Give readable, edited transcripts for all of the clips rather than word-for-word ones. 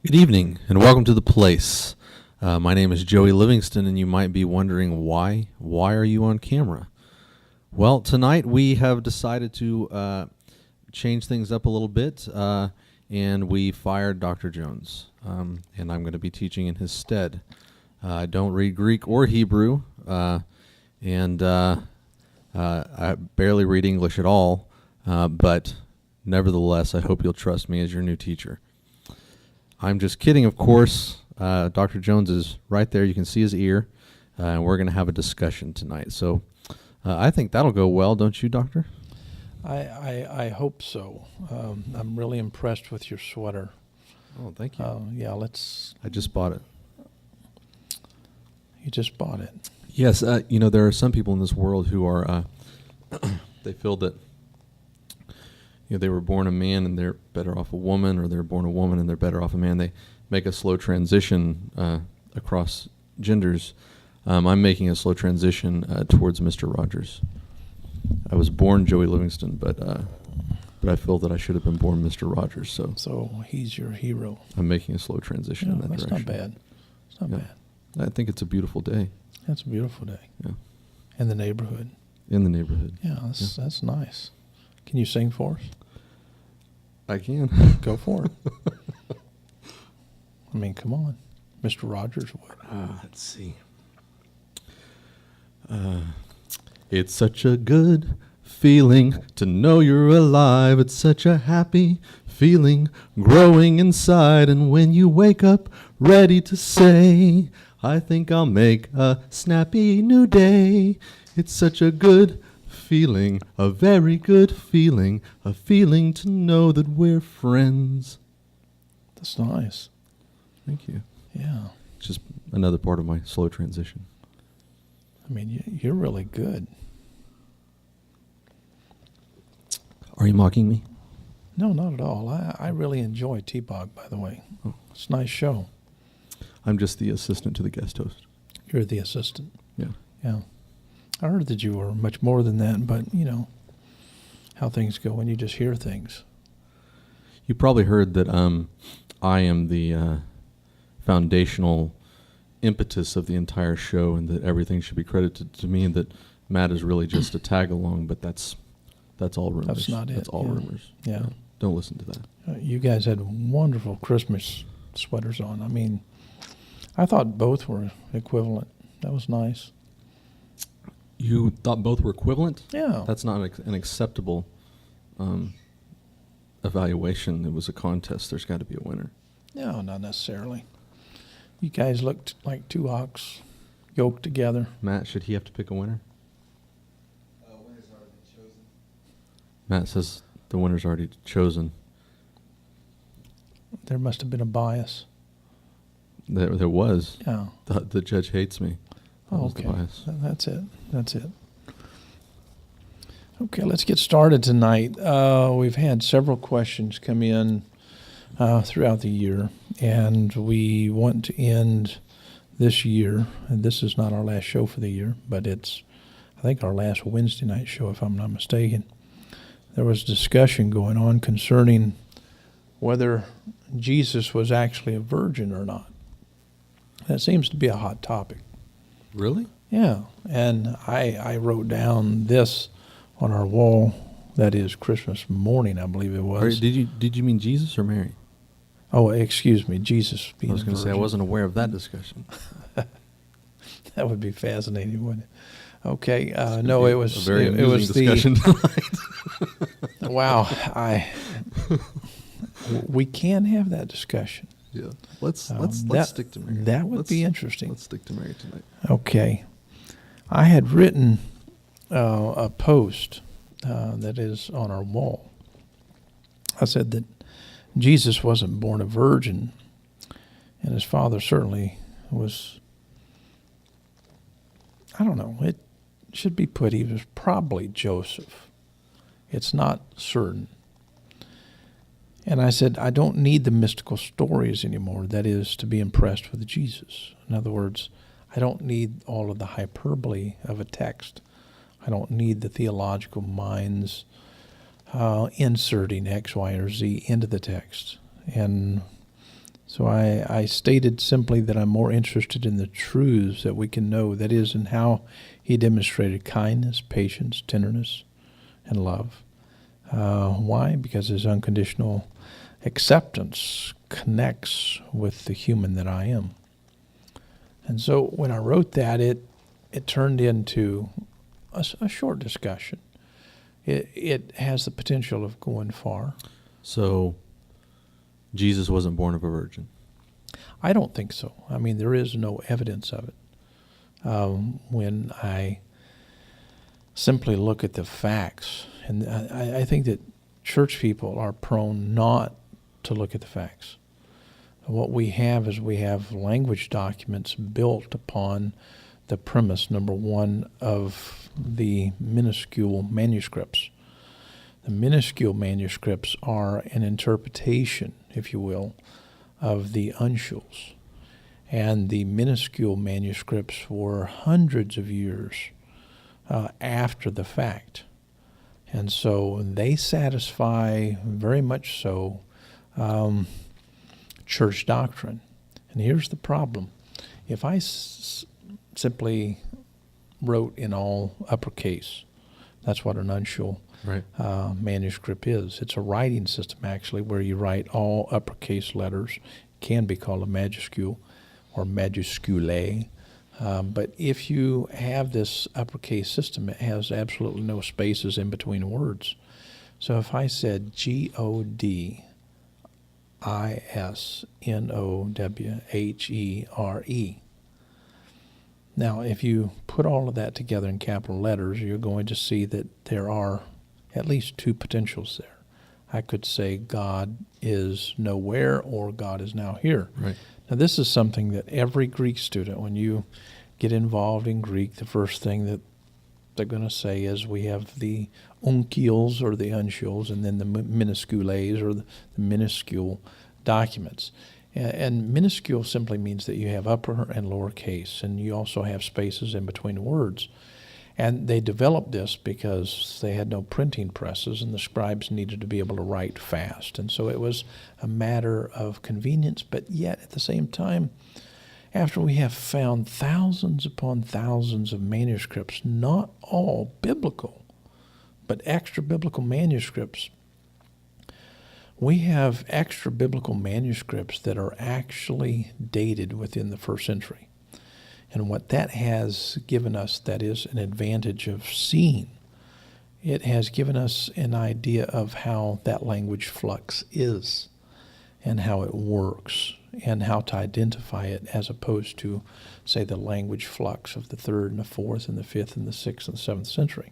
Good evening, and welcome to The Place. My name is Joey Livingston, and you might be wondering why. Why are you on camera? Well, tonight we have decided to change things up a little bit, and we fired Dr. Jones, and I'm going to be teaching in his stead. I don't read Greek or Hebrew, and I barely read English at all, but nevertheless, I hope you'll trust me as your new teacher. I'm just kidding, of course. Dr. Jones is right there. You can see his ear, and we're going to have a discussion tonight. So I think that'll go well, don't you, Doctor? I hope so. I'm really impressed with your sweater. Oh, thank you. Yeah, let's... I just bought it. You just bought it? Yes, there are some people in this world who are, they feel that they were born a man and they're better off a woman, or they're born a woman and they're better off a man. They make a slow transition across genders. I'm making a slow transition towards Mr. Rogers. I was born Joey Livingston, but I feel that I should have been born Mr. Rogers. So he's your hero. I'm making a slow transition in that that's direction. Not bad. It's not bad. I think it's a beautiful day. That's a beautiful day. Yeah. In the neighborhood. In the neighborhood. Yeah, that's nice. Can you sing for us? I can. Go for it. I mean, come on. Mr. Rogers would. Let's see. It's such a good feeling to know you're alive. It's such a happy feeling growing inside. And when you wake up ready to say, I think I'll make a snappy new day. It's such a good feeling, a very good feeling, a feeling to know that we're friends. That's nice. Thank you. Yeah. It's just another part of my slow transition. I mean, you're really good. Are you mocking me? No, not at all. I really enjoy T-Bog, by the way. Oh. It's a nice show. I'm just the assistant to the guest host. You're the assistant. Yeah. Yeah. I heard that you were much more than that, but, you know, how things go when you just hear things. You probably heard that I am the foundational impetus of the entire show, and that everything should be credited to me, and that Matt is really just a tag-along, but that's all rumors. That's not it. That's all rumors. Yeah. Don't listen to that. You guys had wonderful Christmas sweaters on. I mean, I thought both were equivalent. That was nice. You thought both were equivalent? Yeah. That's not an acceptable evaluation. It was a contest. There's got to be a winner. No, not necessarily. You guys looked like two ox yoked together. Matt, should he have to pick a winner? Winner's already been chosen. Matt says the winner's already chosen. There must have been a bias. There was. Yeah. The judge hates me. That was the Okay. bias. That's it. That's it. Okay, let's get started tonight. We've had several questions come in throughout the year, and we want to end this year, and this is not our last show for the year, but it's, I think, our last Wednesday night show, if I'm not mistaken. There was discussion going on concerning whether Jesus was actually a virgin or not. That seems to be a hot topic. Really? Yeah, and I wrote down this on our wall. That is Christmas morning, I believe it was. Did you mean Jesus or Mary? Oh, excuse me, Jesus being I was going to say I wasn't aware of that discussion. That would be fascinating, wouldn't it? Okay, no, it was a very it was discussion tonight. Wow, we can have that discussion. Yeah, let's stick to Mary. That would be interesting. Let's stick to Mary tonight. Okay, I had written a post that is on our wall. I said that Jesus wasn't born a virgin, and his father certainly was. I don't know. It should be put he was probably Joseph. It's not certain. And I said, I don't need the mystical stories anymore, that is, to be impressed with Jesus. In other words, I don't need all of the hyperbole of a text. I don't need the theological minds inserting X, Y, or Z into the text. And So I stated simply that I'm more interested in the truths that we can know, that is, in how he demonstrated kindness, patience, tenderness, and love. Why? Because his unconditional acceptance connects with the human that I am. And so when I wrote that, it turned into a short discussion. It has the potential of going far. So Jesus wasn't born of a virgin. I don't think so. I mean, there is no evidence of it. When I simply look at the facts, and I think that church people are prone not to look at the facts. What we have is we have language documents built upon the premise, number one, of the minuscule manuscripts. The minuscule manuscripts are an interpretation, if you will, of the uncials. And the minuscule manuscripts were hundreds of years after the fact. And so they satisfy very much so church doctrine. And here's the problem. If I simply wrote in all uppercase, that's what an uncial manuscript is. It's a writing system, actually, where you write all uppercase letters. Can be called a majuscule or majusculae. But if you have this uppercase system, it has absolutely no spaces in between words. So if I said Godisnowhere, now if you put all of that together in capital letters, you're going to see that there are at least two potentials there. I could say God is nowhere or God is now here. Right. Now this is something that every Greek student, when you get involved in Greek, the first thing that they're going to say is we have the uncials or the uncials, and then the minuscules or the minuscule documents. And minuscule simply means that you have upper and lower case, and you also have spaces in between words. And they developed this because they had no printing presses, and the scribes needed to be able to write fast. And so it was a matter of convenience, but yet at the same time, after we have found thousands upon thousands of manuscripts, not all biblical, but extra-biblical manuscripts, we have extra-biblical manuscripts that are actually dated within the first century. And what that has given us, that is an advantage of seeing, it has given us an idea of how that language flux is and how it works and how to identify it, as opposed to, say, the language flux of the 3rd and the 4th and the 5th and the 6th and the 7th century.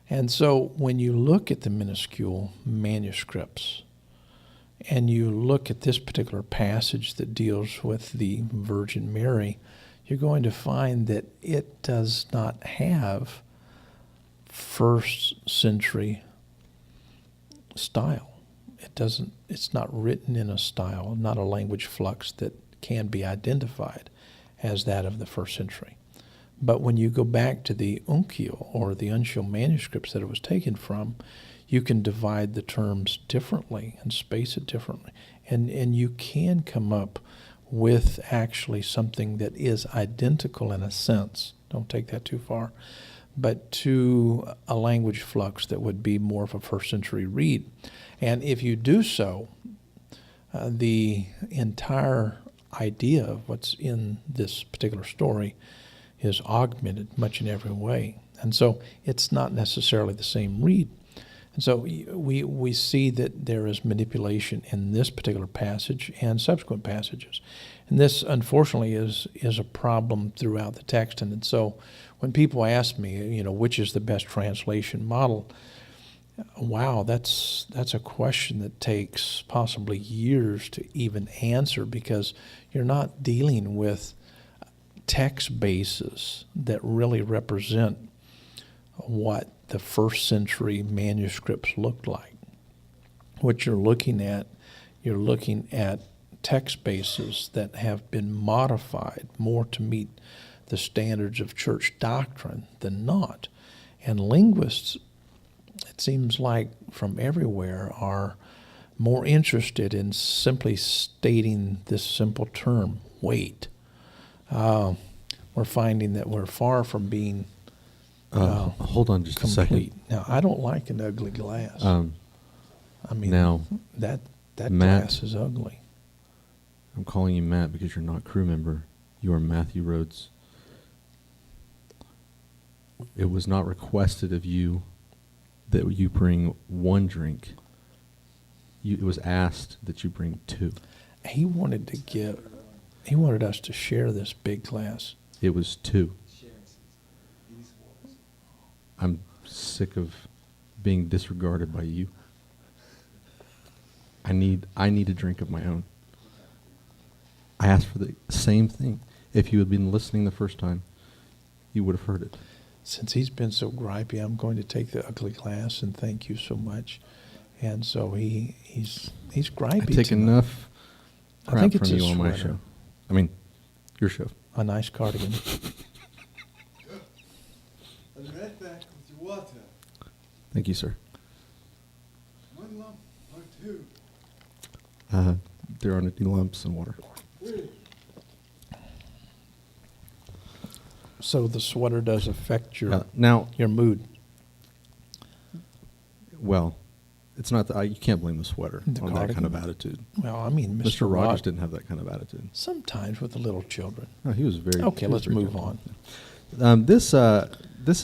And so when you look at the minuscule manuscripts and you look at this particular passage that deals with the Virgin Mary, you're going to find that it does not have first century style. It's not written in a style, not a language flux that can be identified as that of the first century. But when you go back to the uncial or the uncial manuscripts that it was taken from, you can divide the terms differently and space it differently. And you can come up with actually something that is identical in a sense, don't take that too far, but to a language flux that would be more of a first century read. And if you do so, the entire idea of what's in this particular story is augmented much in every way. And so it's not necessarily the same read. And so we see that there is manipulation in this particular passage and subsequent passages. And this, unfortunately, is a problem throughout the text. And so when people ask me, which is the best translation model, wow, that's a question that takes possibly years to even answer, because you're not dealing with text bases that really represent what the first century manuscripts looked like. What you're looking at text bases that have been modified more to meet the standards of church doctrine than not. And linguists, it seems like from everywhere, are more interested in simply stating this simple term, wait. We're finding that we're far from being Hold on just complete. a second. Now, I don't like an ugly glass. I mean, now, that Matt- glass is ugly. I'm calling you Matt because you're not crew member. You are Matthew Rhodes. It was not requested of you that you bring one drink. It was asked that you bring two. He wanted us to share this big glass. It was two. Sharing these waters. I'm sick of being disregarded by you. I need a drink of my own. I asked for the same thing. If you had been listening the first time, you would have heard it. Since he's been so gripey, I'm going to take the ugly glass and thank you so much. And so he's gripey. I take tonight. enough I crap think it's from his you on my sweater. show. I mean, your show. A nice cardigan. I'll be right back with your water. Thank you, sir. One lump or two. There aren't any lumps in water. Three. So the sweater does affect your Now, mood. well, it's not that you can't blame the sweater The on that kind of cardigan. attitude. Well, I mean, Mr. Mr. Rogers Rod, didn't have that kind of attitude. sometimes with the little children. No, he was very. Okay, he was let's very move gentle. on. This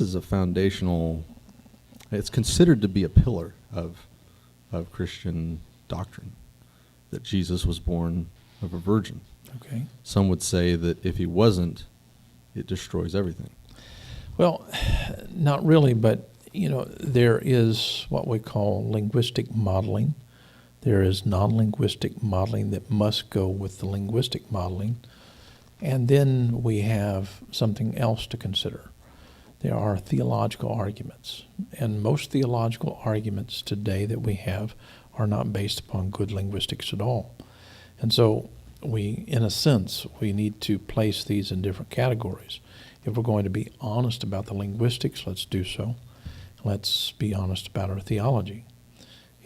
is a foundational. It's considered to be a pillar of Christian doctrine that Jesus was born of a virgin. Okay. Some would say that if he wasn't, it destroys everything. Well, not really, but there is what we call linguistic modeling. There is non-linguistic modeling that must go with the linguistic modeling. And then we have something else to consider. There are theological arguments. And most theological arguments today that we have are not based upon good linguistics at all. And so in a sense, we need to place these in different categories. If we're going to be honest about the linguistics, let's do so. Let's be honest about our theology.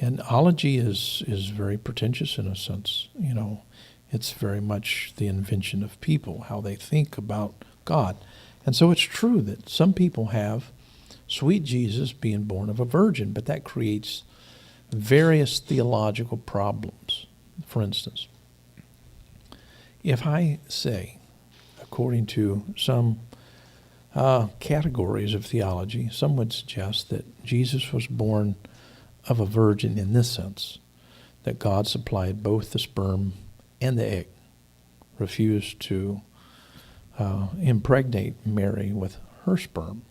And ology is very pretentious in a sense. It's very much the invention of people, how they think about God. And so it's true that some people have sweet Jesus being born of a virgin, but that creates various theological problems. For instance, if I say, according to some categories of theology, some would suggest that Jesus was born of a virgin in this sense, that God supplied both the sperm and the egg, refused to impregnate Mary with her sperm.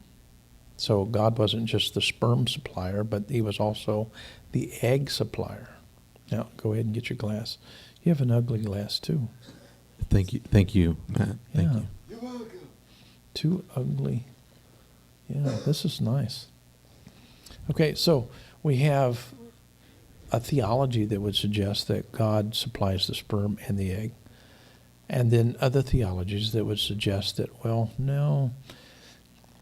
So God wasn't just the sperm supplier, but he was also the egg supplier. Now, go ahead and get your glass. You have an ugly glass, too. Thank you, Matt. Thank Yeah. you. You're welcome. Too ugly. Yeah, this is nice. Okay, so we have a theology that would suggest that God supplies the sperm and the egg. And then other theologies that would suggest that, well, no,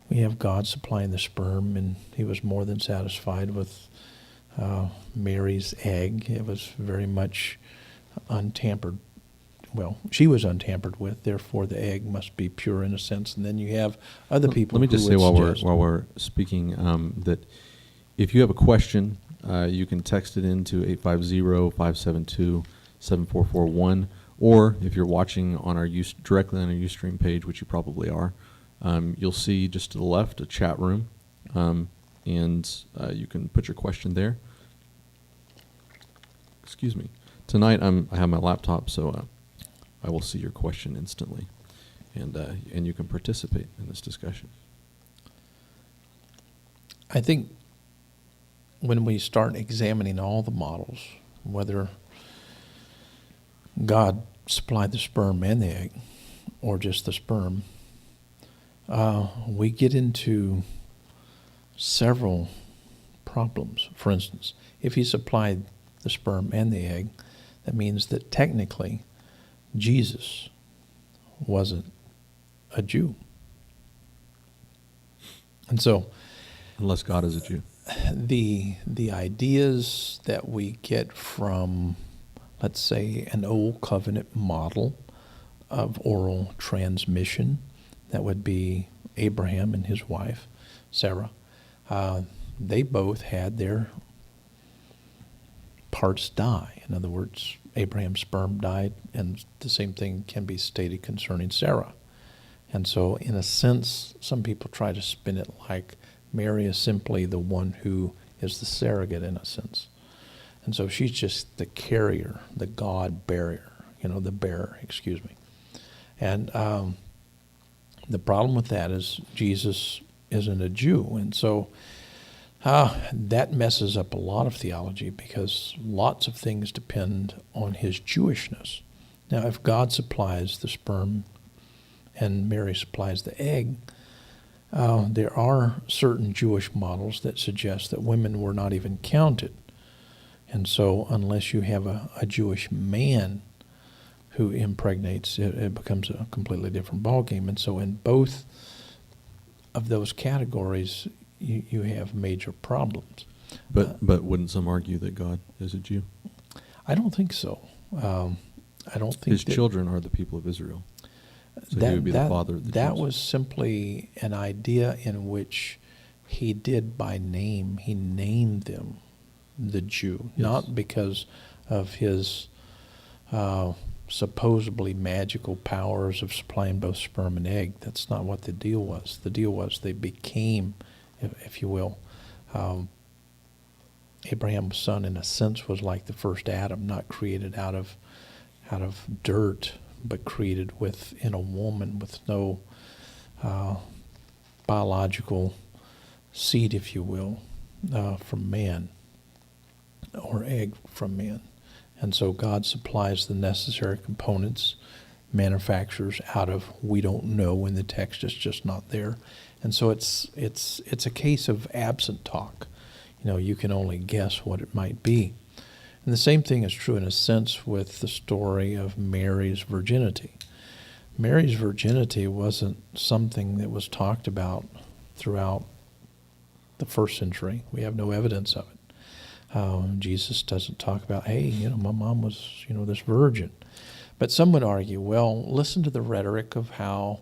we have God supplying the sperm, and he was more than satisfied with Mary's egg. It was very much untampered. Well, she was untampered with, therefore the egg must be pure in a sense. And then you have other people. Let me just who say would while we're speaking that if you have a question, you can text it into 850-572-7441, or if you're watching on our directly on our Ustream page, which you probably are, you'll see just to the left a chat room, and you can put your question there. Excuse me. Tonight I have my laptop, so I will see your question instantly, and you can participate in this discussion. I think when we start examining all the models, whether God supplied the sperm and the egg, or just the sperm, we get into several problems. For instance, if he supplied the sperm and the egg, that means that technically Jesus wasn't a Jew. And so, Unless God is a Jew. the ideas that we get from, let's say, an old covenant model of oral transmission, that would be Abraham and his wife, Sarah. They both had their parts die. In other words, Abraham's sperm died, and the same thing can be stated concerning Sarah. And so, in a sense, some people try to spin it like Mary is simply the one who is the surrogate, in a sense. And so she's just the carrier, the God bearer, the bearer, excuse me. And the problem with that is Jesus isn't a Jew. And so that messes up a lot of theology, because lots of things depend on his Jewishness. Now, if God supplies the sperm and Mary supplies the egg, there are certain Jewish models that suggest that women were not even counted. And so unless you have a Jewish man who impregnates, it becomes a completely different ballgame. And so in both of those categories, you have major problems. But wouldn't some argue that God is a Jew? I don't think so. I don't think his children are the people of Israel. So he would be the father of the That Jews. was simply an idea in which he did by name. He named them the Jew, Yes. not because of his supposedly magical powers of supplying both sperm and egg. That's not what the deal was. The deal was they became, if you will, Abraham's son, in a sense, was like the first Adam, not created out of dirt, but created within a woman with no biological seed, if you will, from man, or egg from man. And so God supplies the necessary components, manufactures out of we don't know in the text, it's just not there. And so it's a case of absent talk. You can only guess what it might be. And the same thing is true in a sense with the story of Mary's virginity. Mary's virginity wasn't something that was talked about throughout the first century. We have no evidence of it. Jesus doesn't talk about, hey, my mom was, this virgin. But some would argue, well, listen to the rhetoric of how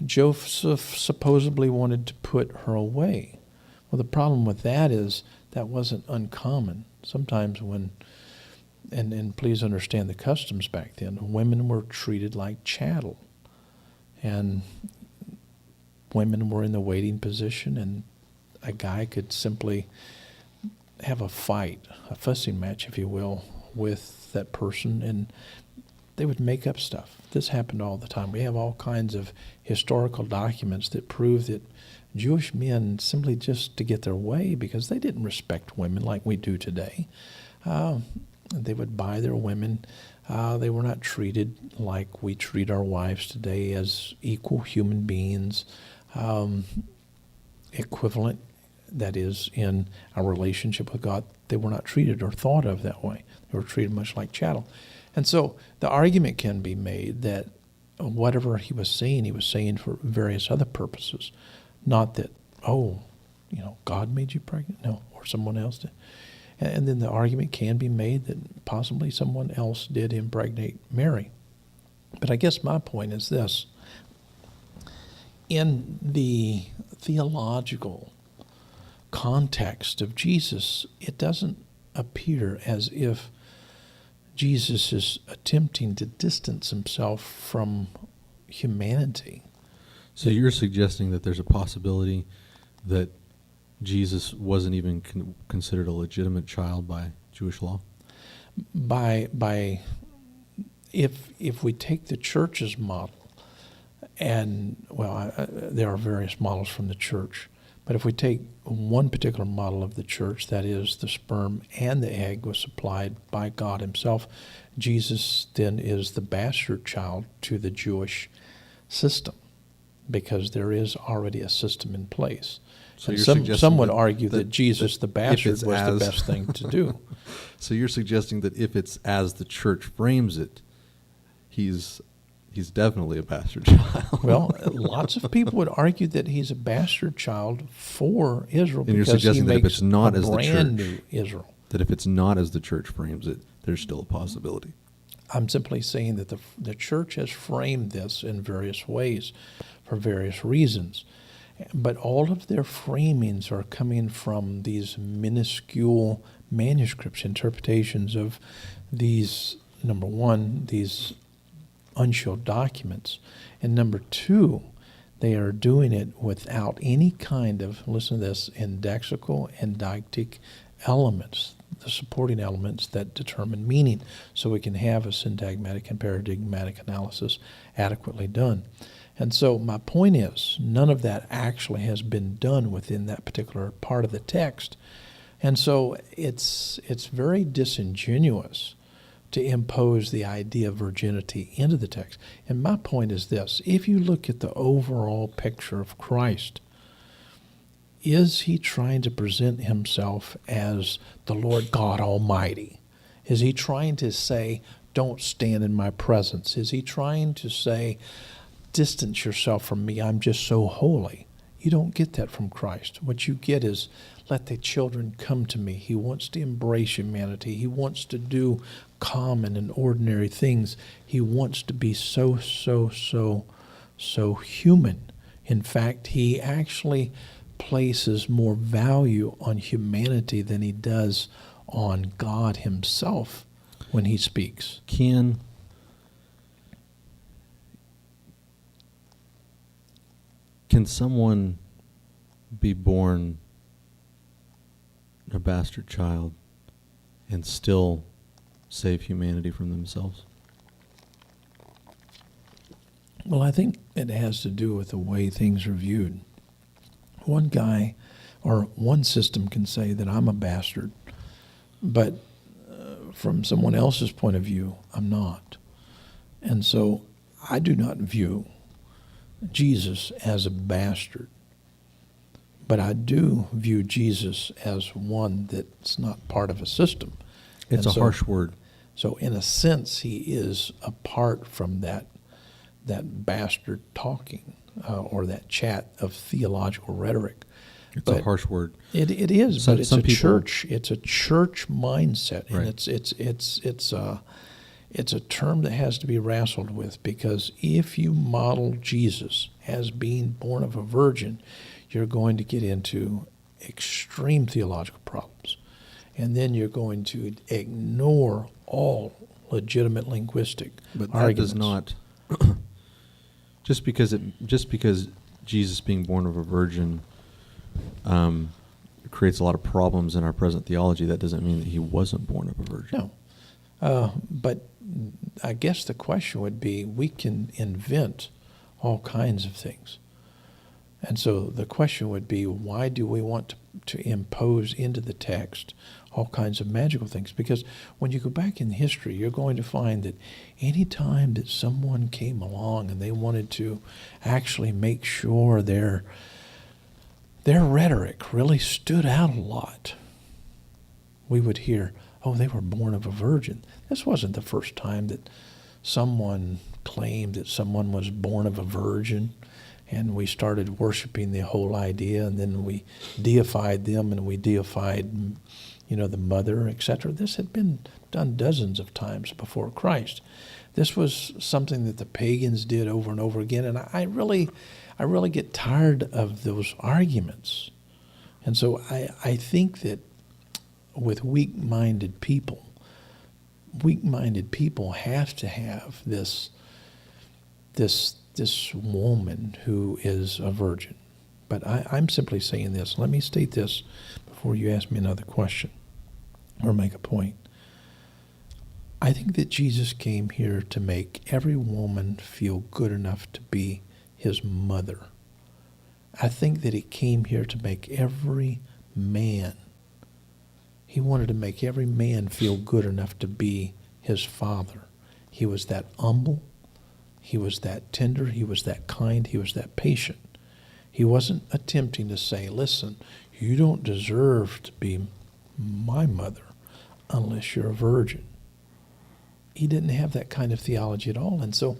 Joseph supposedly wanted to put her away. Well, the problem with that is that wasn't uncommon. Sometimes when, and please understand the customs back then, women were treated like chattel. And women were in the waiting position, and a guy could simply have a fight, a fussing match, if you will, with that person, and they would make up stuff. This happened all the time. We have all kinds of historical documents that prove that Jewish men, simply just to get their way, because they didn't respect women like we do today, they would buy their women. They were not treated like we treat our wives today, as equal human beings, equivalent, that is, in our relationship with God. They were not treated or thought of that way. They were treated much like chattel. And so the argument can be made that whatever he was saying for various other purposes. Not that, God made you pregnant? No, or someone else did. And then the argument can be made that possibly someone else did impregnate Mary. But I guess my point is this. In the theological context of Jesus, it doesn't appear as if Jesus is attempting to distance himself from humanity. So you're suggesting that there's a possibility that Jesus wasn't even considered a legitimate child by Jewish law? If we take the church's model, and there are various models from the church, but if we take one particular model of the church, that is, the sperm and the egg was supplied by God himself, Jesus then is the bastard child to the Jewish system, because there is already a system in place. So and you're some suggesting would argue that Jesus, the bastard, was the as- best thing to do. So you're suggesting that if it's as the church frames it, he's he's definitely a bastard child. Well, lots of people would argue that he's a bastard child for Israel And you're because he suggesting that if makes it's not a as the brand church- new Israel. that if it's not as the church frames it, there's still a possibility. I'm simply saying that the church has framed this in various ways for various reasons. But all of their framings are coming from these minuscule manuscripts, interpretations of these, number one, these unshelled documents. And number two, they are doing it without any kind of, listen to this, indexical and didactic elements, the supporting elements that determine meaning, so we can have a syntagmatic and paradigmatic analysis adequately done. And so my point is, none of that actually has been done within that particular part of the text. And so it's very disingenuous to impose the idea of virginity into the text. And my point is this: if you look at the overall picture of Christ, is he trying to present himself as the Lord God Almighty? Is he trying to say, don't stand in my presence? Is he trying to say, distance yourself from me, I'm just so holy? You don't get that from Christ. What you get is, let the children come to me. He wants to embrace humanity. He wants to do common and ordinary things. He wants to be so human. In fact, he actually places more value on humanity than he does on God himself when he speaks. Can someone be born a bastard child and still save humanity from themselves? Well, I think it has to do with the way things are viewed. One guy or one system can say that I'm a bastard, but from someone else's point of view, I'm not. And so I do not view Jesus as a bastard, but I do view Jesus as one that's not part of a system. It's And a harsh word. So in a sense, he is apart from that bastard talking or that chat of theological rhetoric. It's But a harsh word. It is, but it's some a people- church. It's a church mindset, and Right. it's a term that has to be wrestled with, because if you model Jesus as being born of a virgin, you're going to get into extreme theological problems, and then you're going to ignore all legitimate linguistic But that arguments. does not just because Jesus being born of a virgin creates a lot of problems in our present theology. That doesn't mean that he wasn't born of a virgin. No. But I guess the question would be, we can invent all kinds of things. And so the question would be, why do we want to impose into the text all kinds of magical things? Because when you go back in history, you're going to find that any time that someone came along and they wanted to actually make sure their rhetoric really stood out a lot, we would hear, oh, they were born of a virgin. This wasn't the first time that someone claimed that someone was born of a virgin, and we started worshiping the whole idea, and then we deified them, and we deified, the mother, etc. This had been done dozens of times before Christ. This was something that the pagans did over and over again, and I really get tired of those arguments. And so I think that with weak-minded people have to have this woman who is a virgin. But I'm simply saying this. Let me state this before you ask me another question or make a point. I think that Jesus came here to make every woman feel good enough to be his mother. I think that he came here to make every man, he wanted to make every man feel good enough to be his father. He was that humble, he was that tender, he was that kind, he was that patient. He wasn't attempting to say, listen, you don't deserve to be my mother unless you're a virgin. He didn't have that kind of theology at all. And so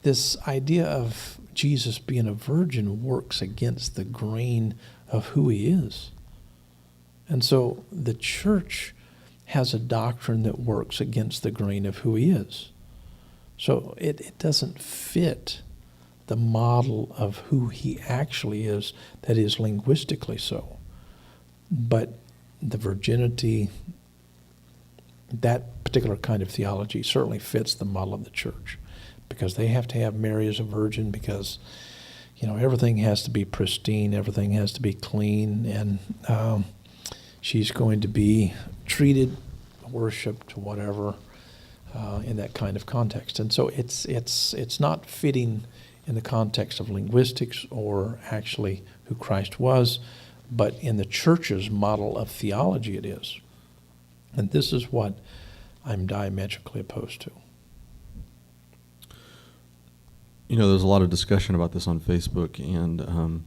this idea of Jesus being a virgin works against the grain of who he is. And so the church has a doctrine that works against the grain of who he is. So it doesn't fit the model of who he actually is, that is linguistically so. But the virginity, that particular kind of theology certainly fits the model of the church, because they have to have Mary as a virgin, because everything has to be pristine, everything has to be clean, and she's going to be treated, worshipped, whatever, in that kind of context. And so it's not fitting in the context of linguistics or actually who Christ was, but in the church's model of theology it is. And this is what I'm diametrically opposed to. There's a lot of discussion about this on Facebook, and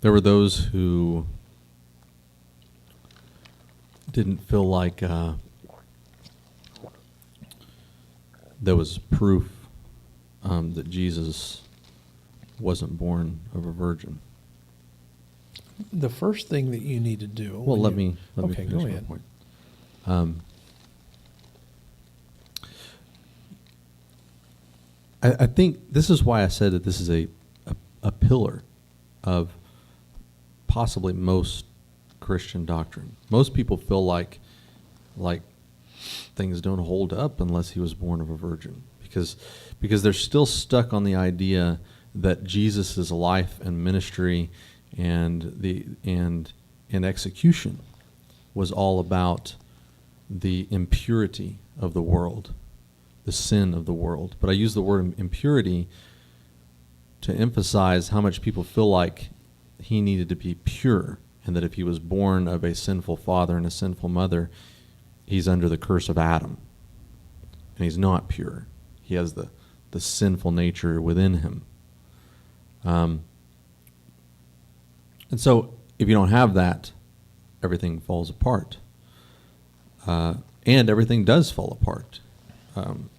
there were those who didn't feel like there was proof that Jesus wasn't born of a virgin. The first thing that you need to do... Well, let me okay, finish go my ahead. point. I think this is why I said that this is a pillar of possibly most Christian doctrine. Most people feel like things don't hold up unless he was born of a virgin, because they're still stuck on the idea that Jesus' life and ministry and execution was all about the impurity of the world, the sin of the world. But I use the word impurity to emphasize how much people feel like he needed to be pure, and that if he was born of a sinful father and a sinful mother, he's under the curse of Adam. And he's not pure. He has the sinful nature within him. And so if you don't have that, everything falls apart. And everything does fall apart.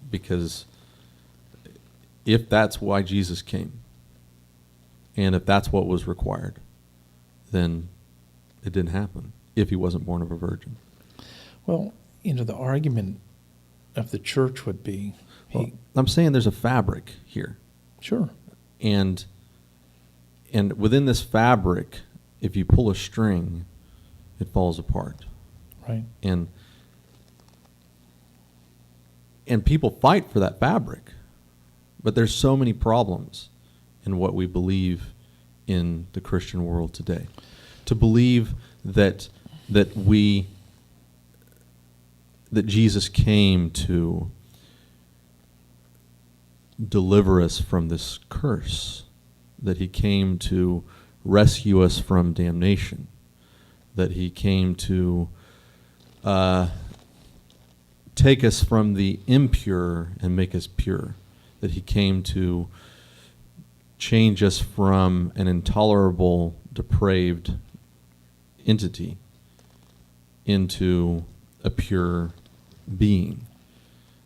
Because if that's why Jesus came, and if that's what was required, then it didn't happen if he wasn't born of a virgin. Well, the argument of the church would be... I'm saying there's a fabric here. Sure. And within this fabric, if you pull a string, it falls apart. Right. And people fight for that fabric. But there's so many problems in what we believe in the Christian world today. To believe that Jesus came to deliver us from this curse, that he came to rescue us from damnation, that he came to take us from the impure and make us pure, that he came to change us from an intolerable, depraved entity into a pure being,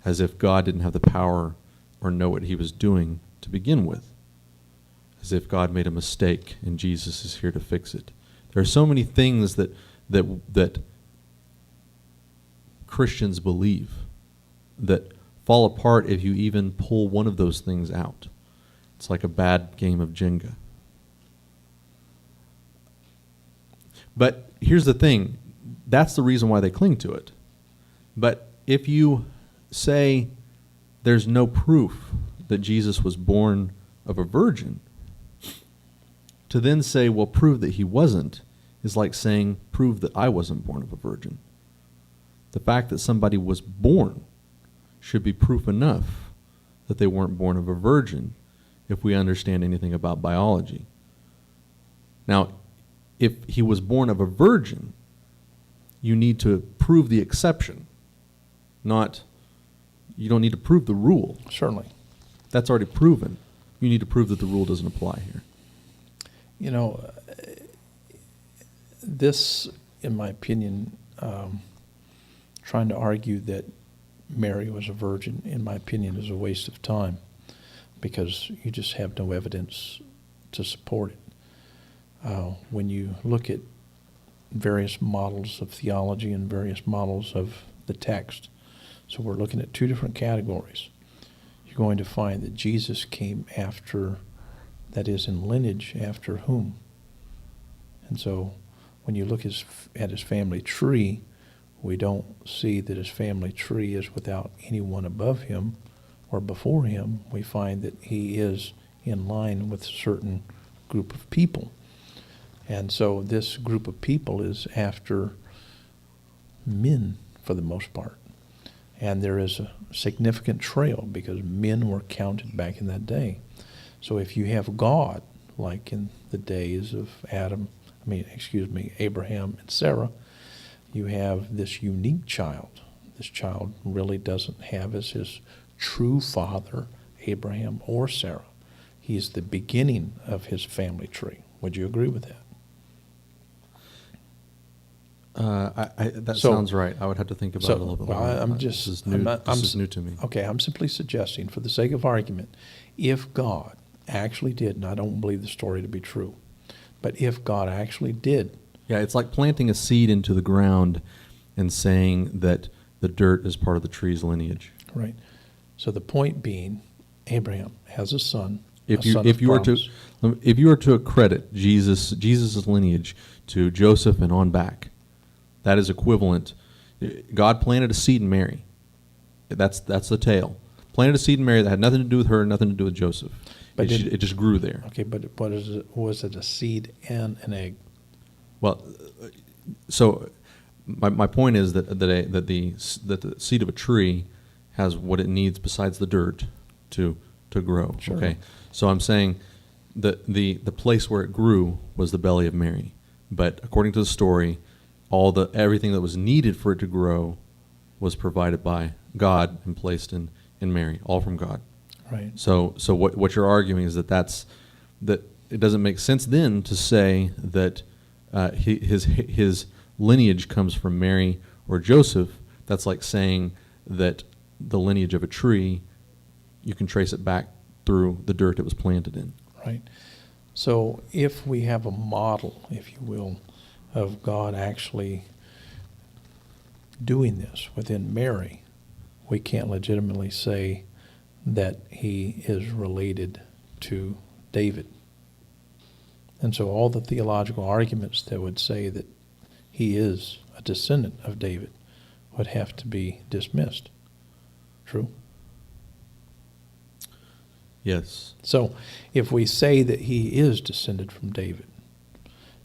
as if God didn't have the power or know what he was doing to begin with, as if God made a mistake and Jesus is here to fix it. There are so many things that Christians believe that fall apart if you even pull one of those things out. It's like a bad game of Jenga. But here's the thing. That's the reason why they cling to it. But if you say there's no proof that Jesus was born of a virgin, to then say, well, prove that he wasn't, is like saying, prove that I wasn't born of a virgin. The fact that somebody was born should be proof enough that they weren't born of a virgin, if we understand anything about biology. Now, if he was born of a virgin, you need to prove the exception, you don't need to prove the rule. Certainly. That's already proven. You need to prove that the rule doesn't apply here. This, in my opinion, trying to argue that Mary was a virgin, in my opinion, is a waste of time. because you just have no evidence to support it. When you look at various models of theology and various models of the text, so we're looking at two different categories. You're going to find that Jesus came after, that is in lineage, after whom? And so when you look at his family tree, we don't see that his family tree is without anyone above him or before him. We find that he is in line with a certain group of people. And so this group of people is after men for the most part. And there is a significant trail because men were counted back in that day. So if you have God, like in the days of Abraham and Sarah, you have this unique child. This child really doesn't have as his true father Abraham or Sarah. He is the beginning of his family tree. Would you agree with that? Sounds right. I would have to think about it a little bit more. This is new to me. Okay, I'm simply suggesting, for the sake of argument, if God actually did, and I don't believe the story to be true, but if God actually did. Yeah, it's like planting a seed into the ground and saying that the dirt is part of the tree's lineage. Right. So the point being, Abraham has a son. If you were to accredit Jesus' lineage to Joseph and on back, that is equivalent. God planted a seed in Mary. That's the tale. Planted a seed in Mary that had nothing to do with her, nothing to do with Joseph. But it just grew there. Okay, but what is it? Was it a seed and an egg? Well, so my point is that the seed of a tree has what it needs besides the dirt to grow. Sure. Okay, so I'm saying that the place where it grew was the belly of Mary, but according to the story, everything that was needed for it to grow was provided by God and placed in Mary, all from God. Right. So what you're arguing is that it doesn't make sense then to say that his lineage comes from Mary or Joseph. That's like saying that the lineage of a tree, you can trace it back through the dirt it was planted in. Right. So if we have a model, if you will, of God actually doing this within Mary, we can't legitimately say that he is related to David. And so all the theological arguments that would say that he is a descendant of David would have to be dismissed. True? Yes. So if we say that he is descended from David,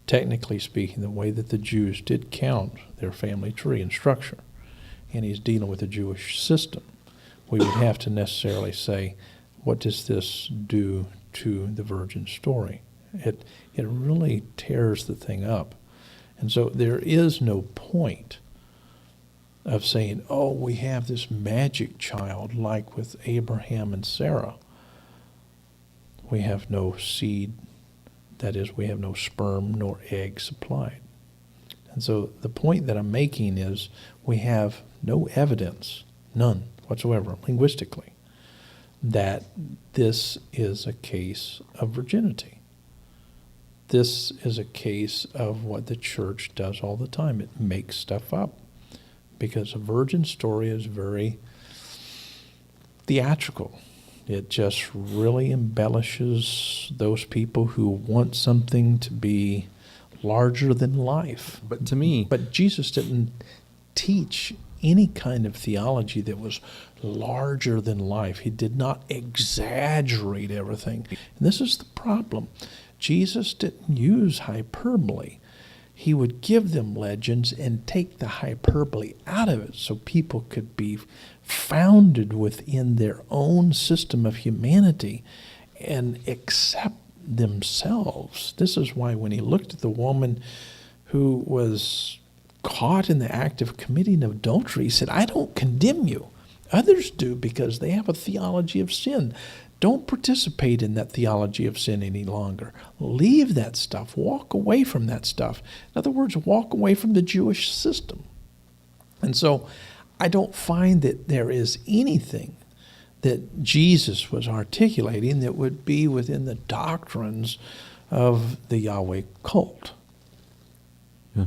technically speaking, the way that the Jews did count their family tree and structure, and he's dealing with the Jewish system, we would have to necessarily say, what does this do to the virgin story? It really tears the thing up. And so there is no point of saying, oh, we have this magic child like with Abraham and Sarah. We have no seed, that is, we have no sperm nor egg supplied. And so the point that I'm making is we have no evidence, none whatsoever, linguistically, that this is a case of virginity. This is a case of what the church does all the time. It makes stuff up because a virgin story is very theatrical. It just really embellishes those people who want something to be larger than life. But to me... But Jesus didn't teach any kind of theology that was larger than life. He did not exaggerate everything. And this is the problem. Jesus didn't use hyperbole. He would give them legends and take the hyperbole out of it so people could be founded within their own system of humanity and accept themselves. This is why when he looked at the woman who was caught in the act of committing adultery, he said, I don't condemn you. Others do because they have a theology of sin. Don't participate in that theology of sin any longer. Leave that stuff. Walk away from that stuff. In other words, walk away from the Jewish system. And so I don't find that there is anything that Jesus was articulating that would be within the doctrines of the Yahweh cult. Yeah.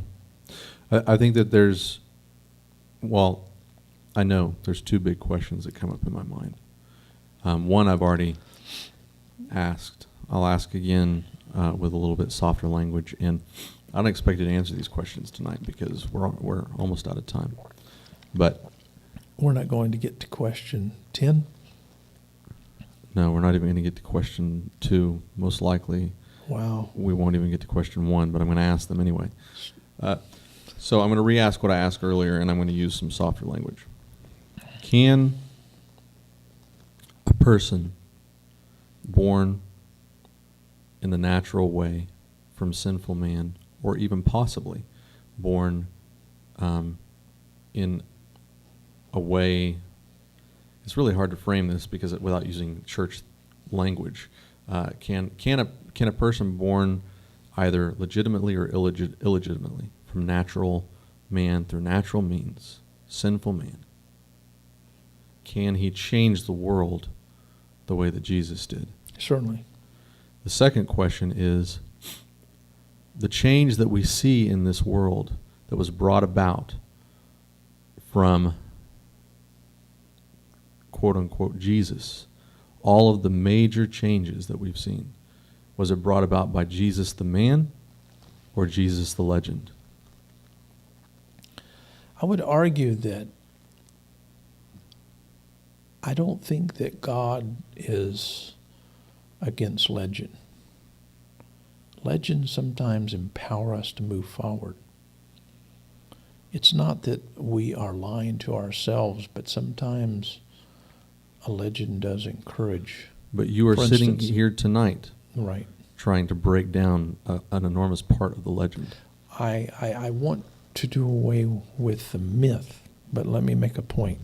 I think that I know there's two big questions that come up in my mind. One I've already asked. I'll ask again with a little bit softer language, and I don't expect you to answer these questions tonight because we're almost out of time. But We're not going to get to question 10. no, we're not even going to get to question 2. Most likely, Wow. we won't even get to question 1, but I'm going to ask them anyway. So I'm going to re-ask what I asked earlier, and I'm going to use some softer language. Can a person born in the natural way from sinful man, or even possibly born in a way, it's really hard to frame this because without using church language, can a person born either legitimately or illegitimately from natural man through natural means, sinful man, can he change the world the way that Jesus did? Certainly. The second question is, the change that we see in this world that was brought about from quote-unquote Jesus, all of the major changes that we've seen, was it brought about by Jesus the man or Jesus the legend? I would argue that I don't think that God is against legend. Legends sometimes empower us to move forward. It's not that we are lying to ourselves, but sometimes a legend does encourage. But you are For sitting instance, here tonight right. trying to break down an enormous part of the legend. I want to do away with the myth, but let me make a point.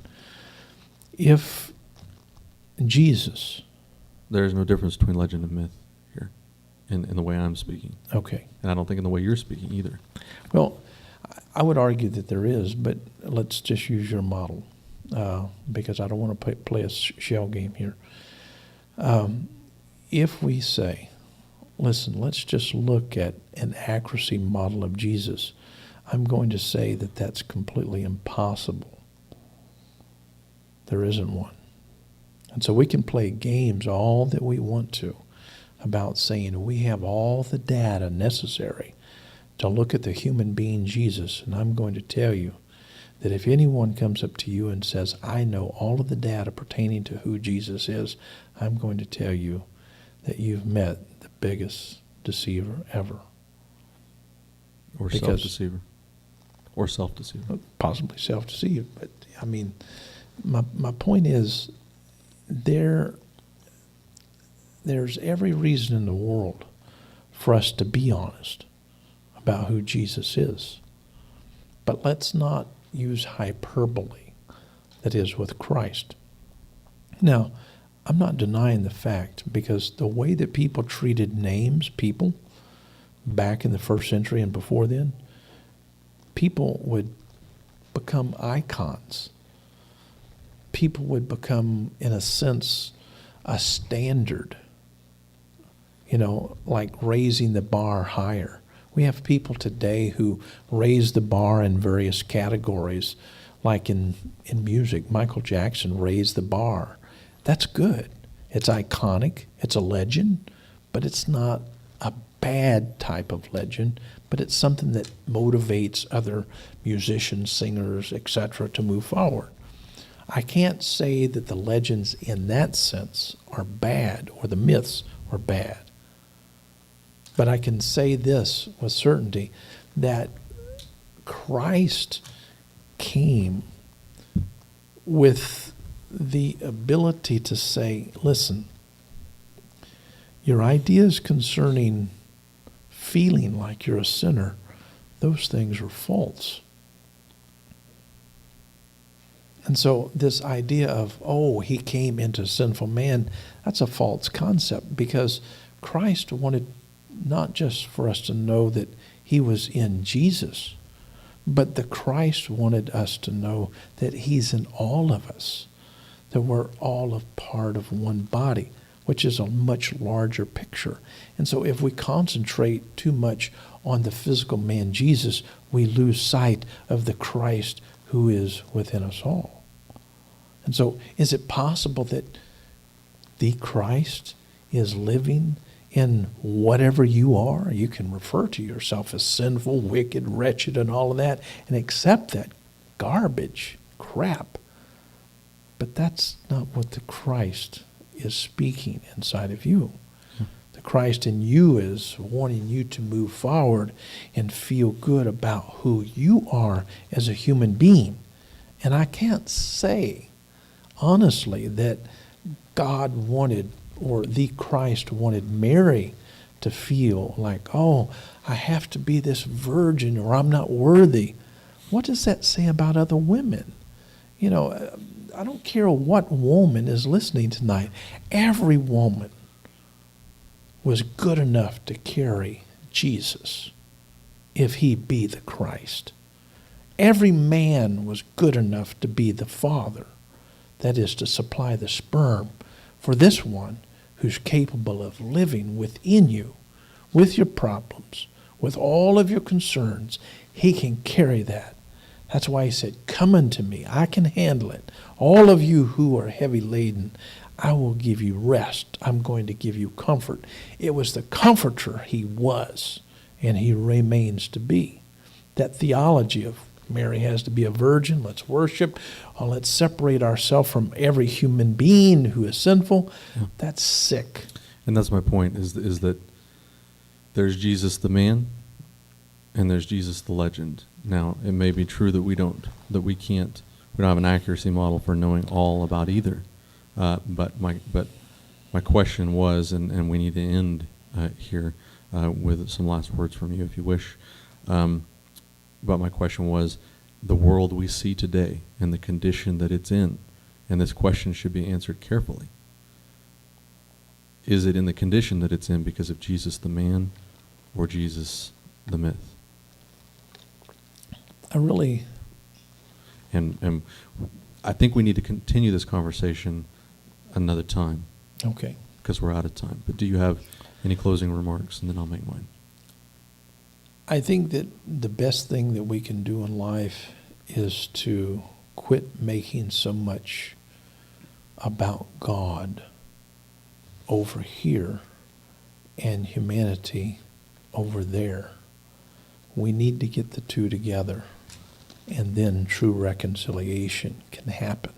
If Jesus, There's no difference between legend and myth here in the way I'm speaking. okay, And I don't think in the way you're speaking either. well, I would argue that there is, but let's just use your model because I don't want to play a shell game here. If we say, listen, let's just look at an accuracy model of Jesus, I'm going to say that that's completely impossible. There isn't one. And so we can play games all that we want to about saying we have all the data necessary to look at the human being Jesus. And I'm going to tell you that if anyone comes up to you and says, I know all of the data pertaining to who Jesus is, I'm going to tell you that you've met the biggest deceiver ever. Or Because- self-deceiver. Or self-deceiver. Possibly self-deceived, but I mean, my point is there's every reason in the world for us to be honest about who Jesus is. But let's not use hyperbole, that is, with Christ. Now, I'm not denying the fact, because the way that people treated people back in the first century and before then, people would become icons. People would become, in a sense, a standard, like raising the bar higher. We have people today who raise the bar in various categories, like in music. Michael Jackson raised the bar. That's good. It's iconic. It's a legend, but it's not a bad type of legend, but it's something that motivates other musicians, singers, etc. to move forward. I can't say that the legends in that sense are bad or the myths are bad. But I can say this with certainty, that Christ came with the ability to say, listen, your ideas concerning feeling like you're a sinner, those things are false. And so this idea of, he came into sinful man, that's a false concept, because Christ wanted not just for us to know that he was in Jesus, but the Christ wanted us to know that he's in all of us, that we're all a part of one body, which is a much larger picture. And so if we concentrate too much on the physical man, Jesus, we lose sight of the Christ who is within us all. And so is it possible that the Christ is living in whatever you are? You can refer to yourself as sinful, wicked, wretched, and all of that, and accept that garbage, crap. But that's not what the Christ is speaking inside of you. The Christ in you is wanting you to move forward and feel good about who you are as a human being. And I can't say, honestly, that God wanted, or the Christ wanted Mary to feel like, oh, I have to be this virgin or I'm not worthy. What does that say about other women? You know, I don't care what woman is listening tonight. Every woman was good enough to carry Jesus if he be the Christ. Every man was good enough to be the father, that is, to supply the sperm for this one who's capable of living within you, with your problems, with all of your concerns. He can carry that. That's why he said, come unto me, I can handle it. All of you who are heavy laden, I will give you rest. I'm going to give you comfort. It was the comforter he was, and he remains to be. That theology of Mary has to be a virgin, let's worship, let's separate ourselves from every human being who is sinful, that's sick. And that's my point, is that there's Jesus the man, and there's Jesus the legend. Now, it may be true that we don't have an accuracy model for knowing all about either. But my question was, and we need to end here with some last words from you, if you wish. But my question was, the world we see today and the condition that it's in, and this question should be answered carefully. Is it in the condition that it's in because of Jesus the man or Jesus the myth? And I think we need to continue this conversation another time. Okay. Because we're out of time. But do you have any closing remarks? And then I'll make mine. I think that the best thing that we can do in life is to quit making so much about God over here and humanity over there. We need to get the two together, and then true reconciliation can happen.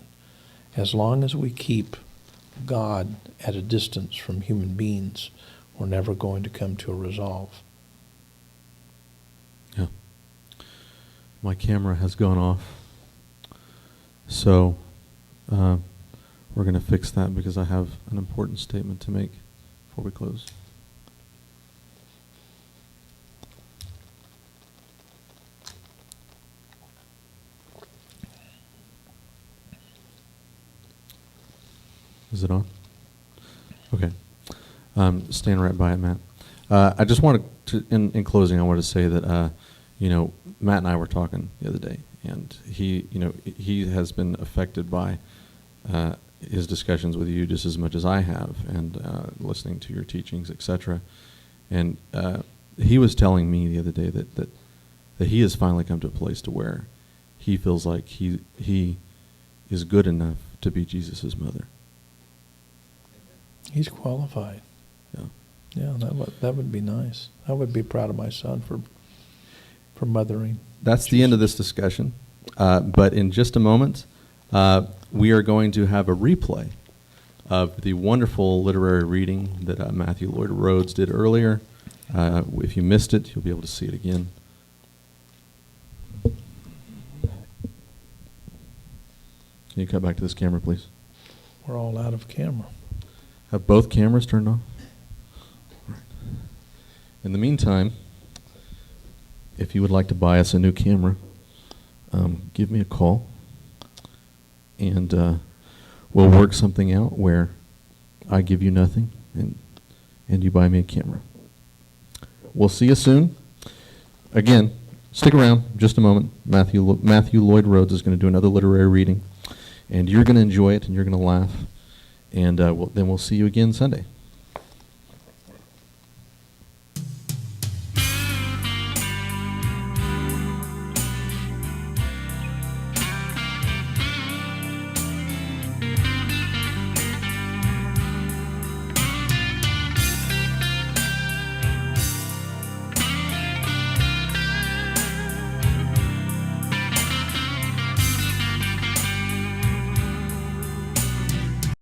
As long as we keep God at a distance from human beings, we're never going to come to a resolve. Yeah. My camera has gone off. So we're going to fix that because I have an important statement to make before we close. Is it on? Okay. Stand right by it, Matt. I just wanted to, in closing, I wanted to say that, Matt and I were talking the other day, and he has been affected by his discussions with you just as much as I have, and listening to your teachings, etc. And he was telling me the other day that he has finally come to a place to where he feels like he is good enough to be Jesus' mother. He's qualified. Yeah. Yeah, that would be nice. I would be proud of my son for mothering. That's the end of this discussion. But in just a moment, we are going to have a replay of the wonderful literary reading that Matthew Lloyd Rhodes did earlier. If you missed it, you'll be able to see it again. Can you cut back to this camera, please? We're all out of camera. Have both cameras turned off? Right. In the meantime, if you would like to buy us a new camera, give me a call, and we'll work something out where I give you nothing and you buy me a camera. We'll see you soon. Again, stick around just a moment. Matthew Lloyd Rhodes is going to do another literary reading, and you're going to enjoy it, and you're going to laugh. And then we'll see you again Sunday.